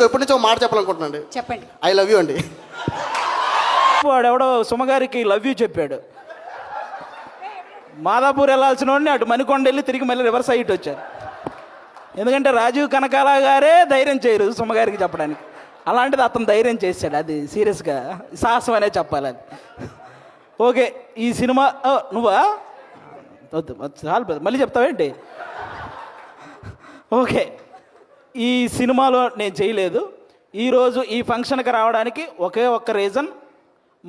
మీకు ఎప్పటి నుంచో ఒక మాట చెప్పాలనుకుంటున్నాను. చెప్పండి. ఐ లవ్ యూ అండి. వాడెవడో సుమగారికి లవ్ యూ చెప్పాడు. మాదాపూర్ వెళ్ళాల్సిన వాడిని అటు మణికొండ వెళ్ళి తిరిగి మళ్ళీ రివర్స్ అయ్యి ఇటు వచ్చారు. ఎందుకంటే రాజీవ్ కనకాల గారే ధైర్యం చేయరు సుమగారికి చెప్పడానికి. అలాంటిది అతను ధైర్యం చేశాడు. అది సీరియస్గా సాహసం అనే చెప్పాలి అది. ఓకే, ఈ సినిమా నువ్వా వద్దు చాలు, మళ్ళీ చెప్తావేంటి? ఓకే, ఈ సినిమాలో నేను చేయలేదు. ఈరోజు ఈ ఫంక్షన్కి రావడానికి ఒకే ఒక్క రీజన్,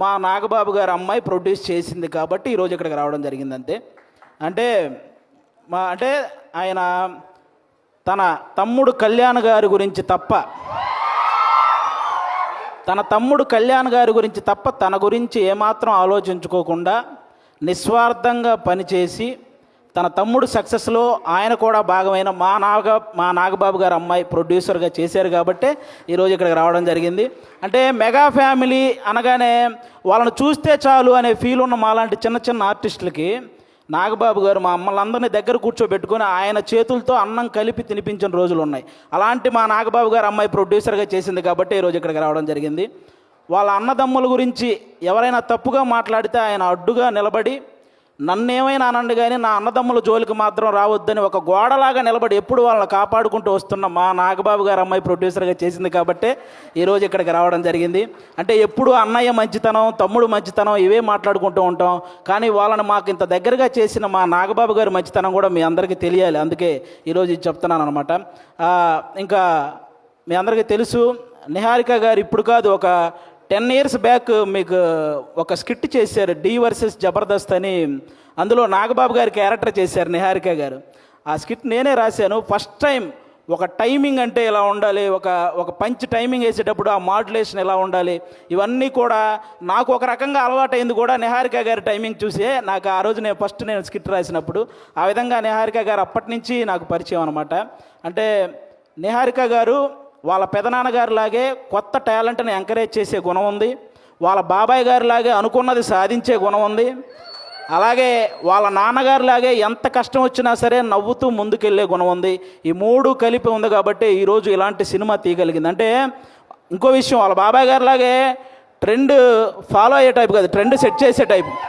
మా నాగబాబు గారి అమ్మాయి ప్రొడ్యూస్ చేసింది కాబట్టి ఈరోజు ఇక్కడికి రావడం జరిగింది అంతే. అంటే ఆయన తన తమ్ముడు కళ్యాణ్ గారి గురించి తప్ప తన గురించి ఏమాత్రం ఆలోచించుకోకుండా నిస్వార్థంగా పనిచేసి తన తమ్ముడు సక్సెస్లో ఆయన కూడా భాగమైన మా నాగబాబు గారు అమ్మాయి ప్రొడ్యూసర్గా చేశారు కాబట్టి ఈరోజు ఇక్కడికి రావడం జరిగింది. అంటే మెగా ఫ్యామిలీ అనగానే వాళ్ళని చూస్తే చాలు అనే ఫీల్ ఉన్న మాలాంటి చిన్న చిన్న ఆర్టిస్టులకి నాగబాబు గారు మా అమ్మలందరినీ దగ్గర కూర్చోబెట్టుకొని ఆయన చేతులతో అన్నం కలిపి తినిపించిన రోజులు ఉన్నాయి. అలాంటి మా నాగబాబు గారు అమ్మాయి ప్రొడ్యూసర్గా చేసింది కాబట్టి ఈరోజు ఇక్కడికి రావడం జరిగింది. వాళ్ళ అన్నదమ్ముల గురించి ఎవరైనా తప్పుగా మాట్లాడితే ఆయన అడ్డుగా నిలబడి నన్నేమైనా అనండి కానీ నా అన్నదమ్ముల జోలికి మాత్రం రావద్దని ఒక గోడలాగా నిలబడి ఎప్పుడు వాళ్ళని కాపాడుకుంటూ వస్తున్న మా నాగబాబు గారు అమ్మాయి ప్రొడ్యూసర్గా చేసింది కాబట్టే ఈరోజు ఇక్కడికి రావడం జరిగింది. అంటే ఎప్పుడు అన్నయ్య మంచితనం, తమ్ముడు మంచితనం ఇవే మాట్లాడుకుంటూ ఉంటాం, కానీ వాళ్ళని మాకు ఇంత దగ్గరగా చేసిన మా నాగబాబు గారి మంచితనం కూడా మీ అందరికీ తెలియాలి. అందుకే ఈరోజు ఇది చెప్తున్నాను అనమాట. ఇంకా మీ అందరికీ తెలుసు, నిహారిక గారు ఇప్పుడు కాదు, ఒక 10 years బ్యాక్ మీకు ఒక స్కిట్ చేశారు, డి వర్సెస్ జబర్దస్త్ అని. అందులో నాగబాబు గారి క్యారెక్టర్ చేశారు నిహారిక గారు. ఆ స్కిట్ నేనే రాశాను. ఫస్ట్ టైం ఒక టైమింగ్ అంటే ఎలా ఉండాలి, ఒక పంచ్ టైమింగ్ వేసేటప్పుడు ఆ మాడ్యులేషన్ ఎలా ఉండాలి, ఇవన్నీ కూడా నాకు ఒక రకంగా అలవాటైంది కూడా నిహారిక గారి టైమింగ్ చూసే. నాకు ఆ రోజు నేను స్కిట్ రాసినప్పుడు ఆ విధంగా నిహారిక గారు అప్పటి నుంచి నాకు పరిచయం అనమాట. అంటే నిహారిక గారు వాళ్ళ పెదనాన్నగారిలాగే కొత్త టాలెంట్ని ఎంకరేజ్ చేసే గుణం ఉంది. వాళ్ళ బాబాయ్ గారిలాగే అనుకున్నది సాధించే గుణం ఉంది. అలాగే వాళ్ళ నాన్నగారిలాగే ఎంత కష్టం వచ్చినా సరే నవ్వుతూ ముందుకెళ్ళే గుణం ఉంది. ఈ మూడు కలిపి ఉంది కాబట్టి ఈరోజు ఇలాంటి సినిమా తీయగలిగింది. అంటే ఇంకో విషయం, వాళ్ళ బాబాయ్ గారిలాగే ట్రెండ్ ఫాలో అయ్యే టైప్ కాదు, ట్రెండ్ సెట్ చేసే టైప్.